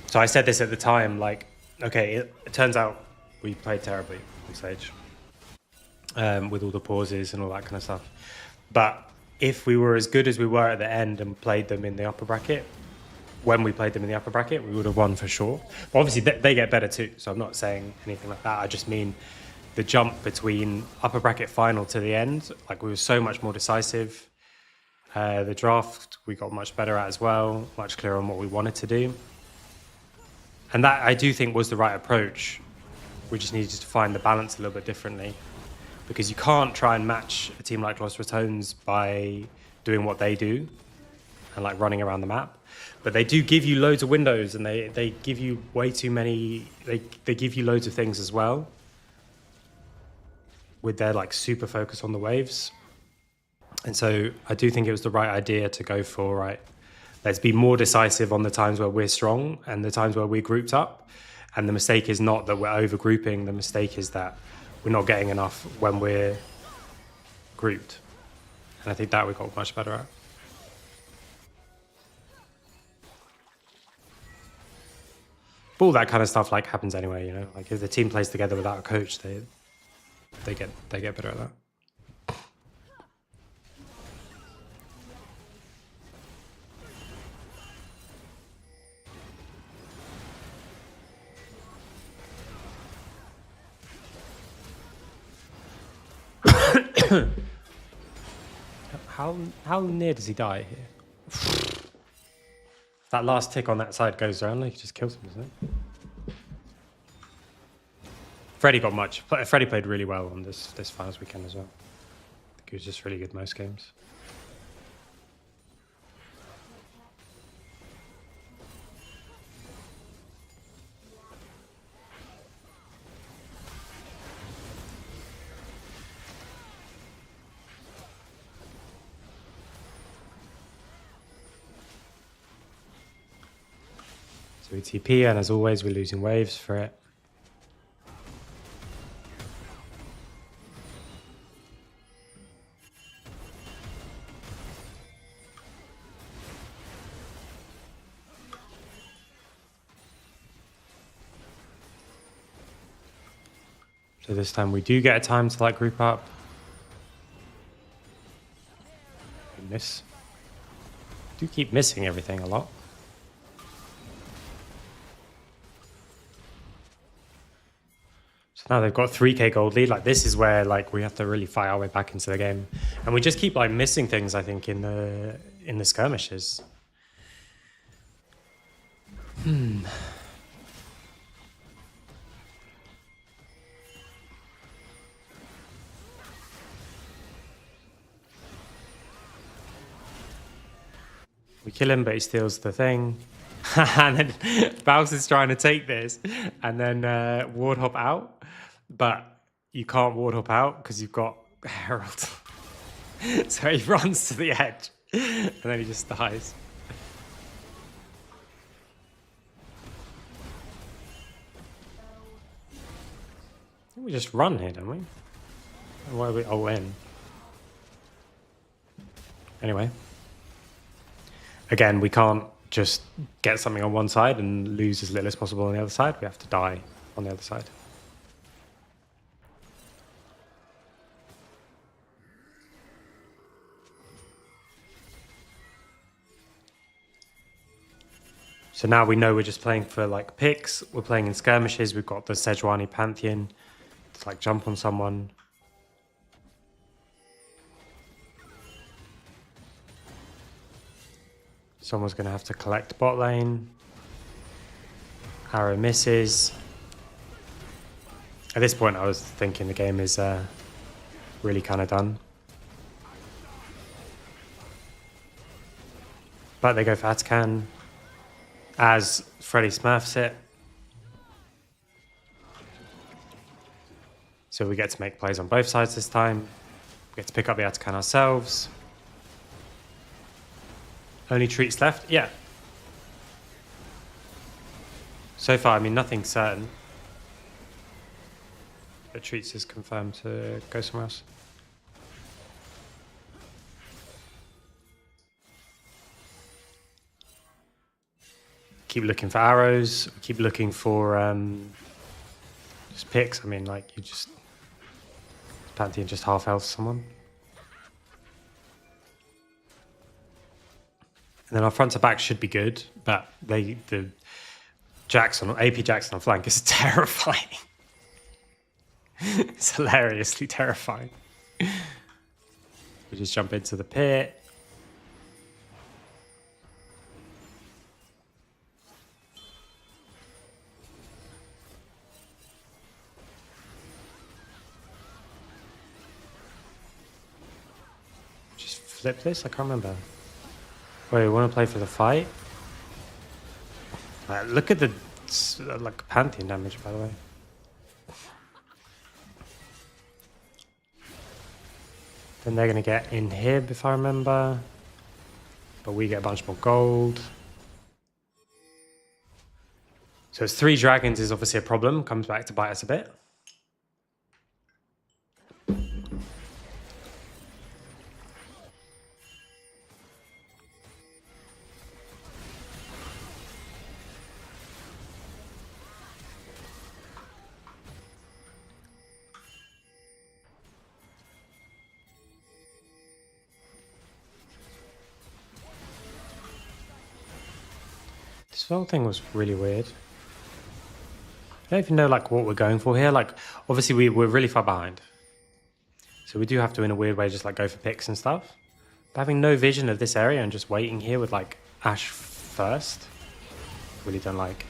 [SPEAKER 1] So I said this at the time, like, okay, it turns out we played terribly on stage with all the pauses and all that kind of stuff. But if we were as good as we were at the end and played them in the upper bracket, when we played them in the upper bracket, we would have won for sure. But obviously, they get better too. So I'm not saying anything like that. I just mean the jump between upper bracket final to the end, like we were so much more decisive. The draft we got much better at as well, much clearer on what we wanted to do. And that I do think was the right approach. We just needed to find the balance a little bit differently. Because you can't try and match a team like Los Ratones by doing what they do and like running around the map. But they do give you loads of windows and they give you way too many, they give you loads of things as well with their like super focus on the waves. And so I do think it was the right idea to go for, right, let's be more decisive on the times where we're strong and the times where we're grouped up. And the mistake is not that we're over grouping, the mistake is that we're not getting enough when we're grouped. And I think that we got much better at. But all that kind of stuff like happens anyway, you know. Like if the team plays together without a coach, they get better at that. How near does he die here? If that last tick on that side goes around, he just kills him, doesn't it? Freddie played really well on this finals weekend as well. I think he was just really good most games. So we TP, and as always, we're losing waves for it. So this time we do get a time to like group up. We miss. Do keep missing everything a lot. Now they've got 3k gold lead. Like this is where like we have to really fight our way back into the game, and we just keep like missing things. I think in the skirmishes. We kill him, but he steals the thing. And then Baus is trying to take this and then ward hop out, but you can't ward hop out because you've got Herald. So he runs to the edge and then he just dies. I think we just run here, don't we? Why are we all in? Anyway. Again, we can't just get something on one side and lose as little as possible on the other side. We have to die on the other side. So now we know we're just playing for like picks. We're playing in skirmishes. We've got the Sejuani Pantheon to like jump on someone. Someone's going to have to collect bot lane. Arrow misses. At this point, I was thinking the game is really kind of done. But they go for Atakan as Freddy smurfs it. So we get to make plays on both sides this time. We get to pick up the Atakan ourselves. Only treats left? Yeah. So far, I mean, nothing's certain. But treats is confirmed to go somewhere else. Keep looking for arrows. Keep looking for just picks. I mean, like, you just... Pantheon just half health someone. And then our front to back should be good, but the Jackson, AP Jackson on flank is terrifying. It's hilariously terrifying. We just jump into the pit. Just flip this? I can't remember. Wait, we want to play for the fight? Look at the like Pantheon damage, by the way. Then they're going to get inhib, if I remember. But we get a bunch more gold. So it's 3 dragons is obviously a problem. Comes back to bite us a bit. This whole thing was really weird. I don't even know like what we're going for here. Like, obviously we're really far behind. So we do have to, in a weird way, just like go for picks and stuff. But having no vision of this area and just waiting here with like Ashe first, really don't like.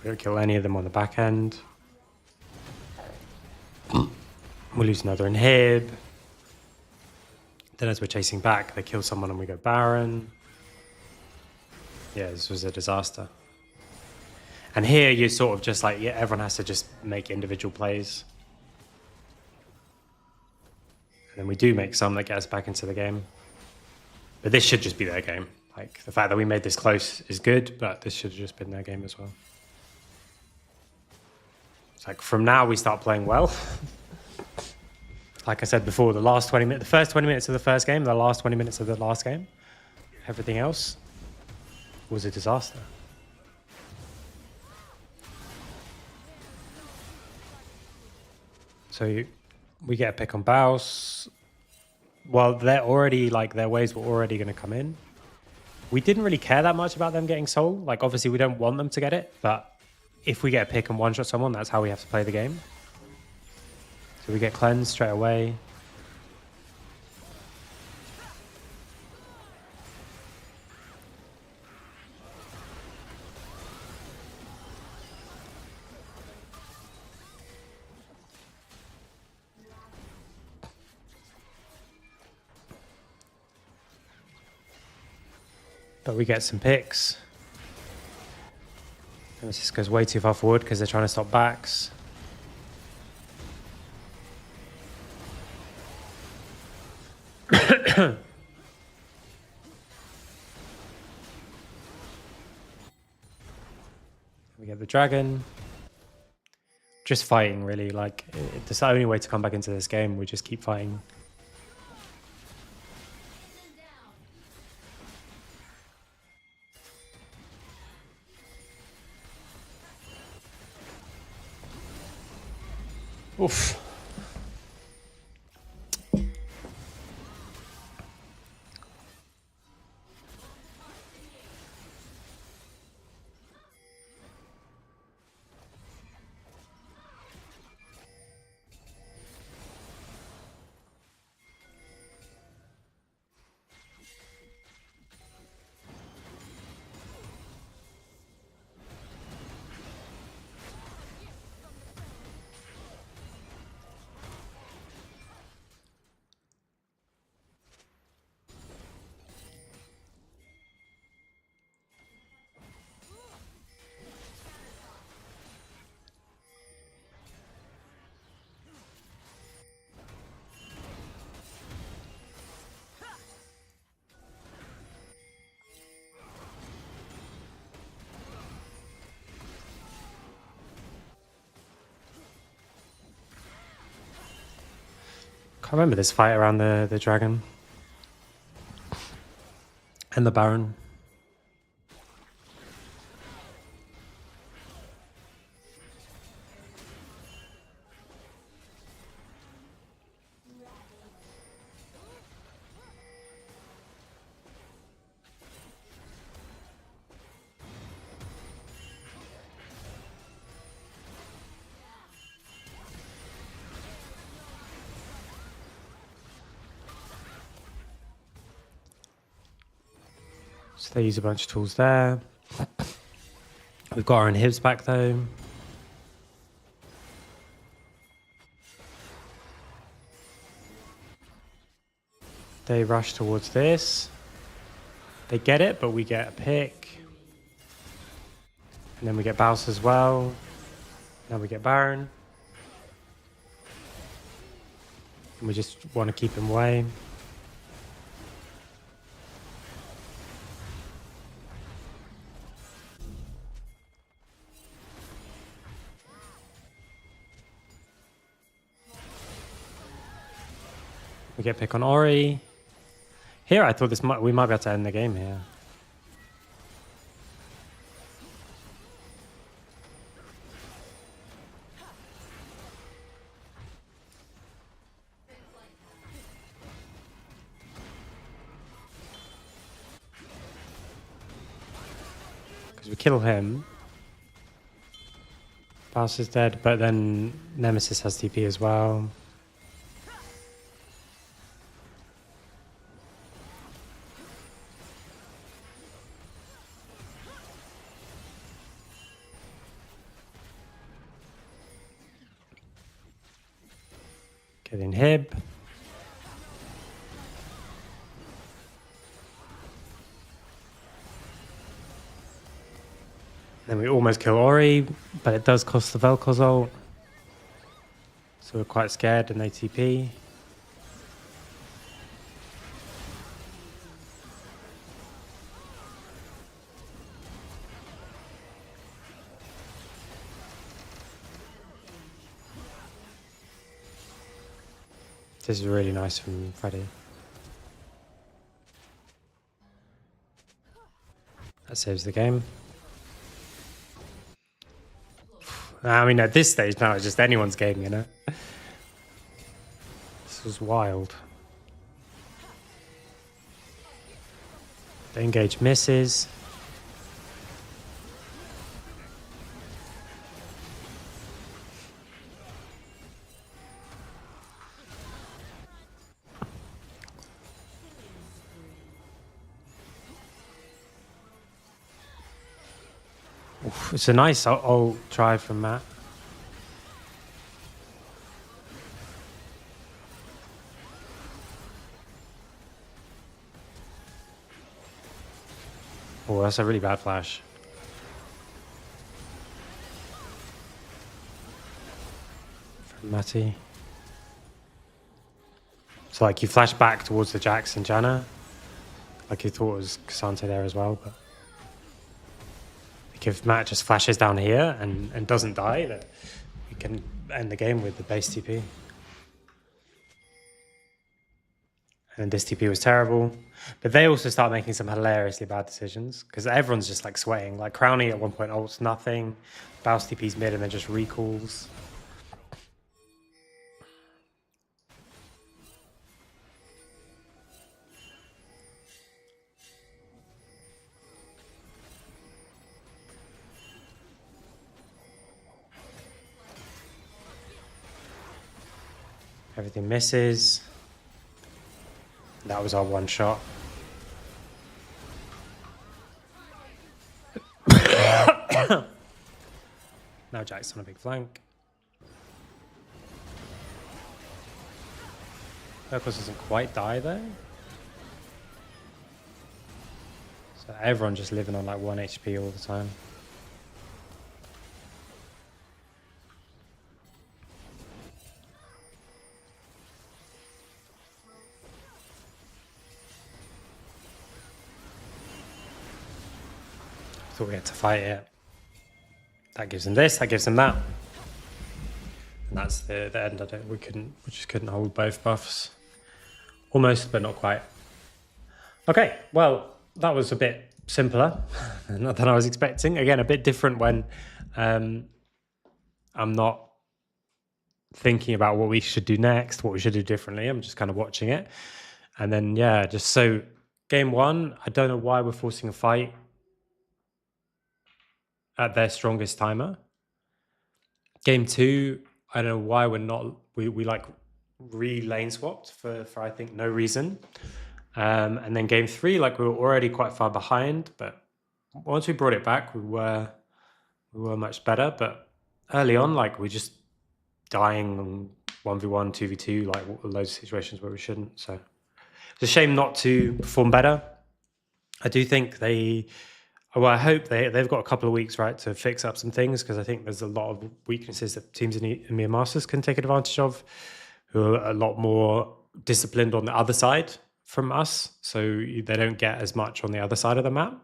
[SPEAKER 1] We don't kill any of them on the back end. We'll lose another inhib. Then as we're chasing back, they kill someone and we go Baron. Yeah, this was a disaster. And here you're sort of just like, yeah, everyone has to just make individual plays. And then we do make some that get us back into the game. But this should just be their game. Like, the fact that we made this close is good, but this should have just been their game as well. It's like, from now we start playing well. Like I said before, the first 20 minutes of the first game, the last 20 minutes of the last game, everything else was a disaster. So we get a pick on Baus. Well, they're already, like, their waves were already going to come in. We didn't really care that much about them getting soul. Like, obviously, we don't want them to get it, but if we get a pick and one-shot someone, that's how we have to play the game. So we get cleansed straight away. But we get some picks. And this just goes way too far forward because they're trying to stop backs. We get the dragon. Just fighting, really. Like, it's the only way to come back into this game. We just keep fighting. Oof. I remember this fight around the dragon. And the Baron. So they use a bunch of tools there. We've got our inhibs back though. They rush towards this. They get it, but we get a pick. And then we get Bouse as well. Now we get Baron. And we just want to keep him away. We get pick on Ori. Here, I thought we might be able to end the game here. Because we kill him. Bouse is dead, but then Nemesis has TP as well. Get inhib. Then we almost kill Ori, but it does cost the Vel'Koz ult. So we're quite scared and they TP. This is really nice from Freddy. That saves the game. I mean, at this stage now, it's just anyone's game, you know? This was wild. The engage misses. Oof, it's a nice ult try from Matt. Oh, that's a really bad flash. From Matty. So like you flash back towards the Jax and Janna. Like you thought it was Cassante there as well, but if Matt just flashes down here and doesn't die, that we can end the game with the base TP. And this TP was terrible. But they also start making some hilariously bad decisions because everyone's just like sweating. Like Crowny at one point ults nothing. Bouse TP's mid and then just recalls. Everything misses. That was our one shot. Now Jack's on a big flank. Vel'Koz doesn't quite die though. So everyone just living on like 1 HP all the time. Thought we had to fight it. That gives him this, that gives him that. And that's the end of it. We just couldn't hold both buffs. Almost, but not quite. Okay, well, that was a bit simpler than I was expecting. Again, a bit different when I'm not thinking about what we should do next, what we should do differently. I'm just kind of watching it. And then, yeah, just so game one, I don't know why we're forcing a fight at their strongest timer. Game two, I don't know why we're not, we like re-lane swapped for I think no reason. And then game three, like we were already quite far behind, but once we brought it back, we were much better. But early on, like we just dying 1v1, 2v2, like loads of situations where we shouldn't. So it's a shame not to perform better. I do think I hope they've got a couple of weeks, right, to fix up some things, because I think there's a lot of weaknesses that teams in EMEA Masters can take advantage of, who are a lot more disciplined on the other side from us, so they don't get as much on the other side of the map.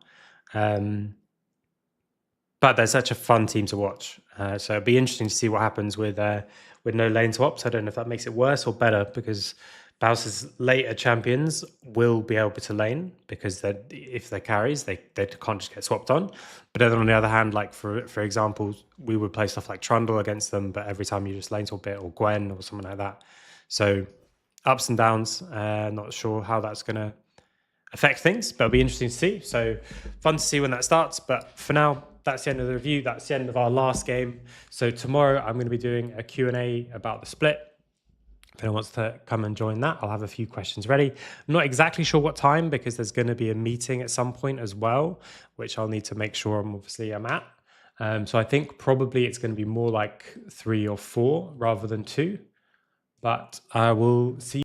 [SPEAKER 1] But they're such a fun team to watch. So it'd be interesting to see what happens with no lane swaps. I don't know if that makes it worse or better, because Bowser's later champions will be able to lane, because if they're carries, they can't just get swapped on. But then on the other hand, like for example, we would play stuff like Trundle against them, but every time you just lane swap it, or Gwen or something like that. So ups and downs. Not sure how that's going to affect things, but it'll be interesting to see. So fun to see when that starts. But for now, that's the end of the review. That's the end of our last game. So tomorrow I'm going to be doing a Q&A about the split. If anyone wants to come and join that, I'll have a few questions ready. I'm not exactly sure what time, because there's going to be a meeting at some point as well, which I'll need to make sure I'm at. So I think probably it's going to be more like 3 or 4 rather than 2. But I will see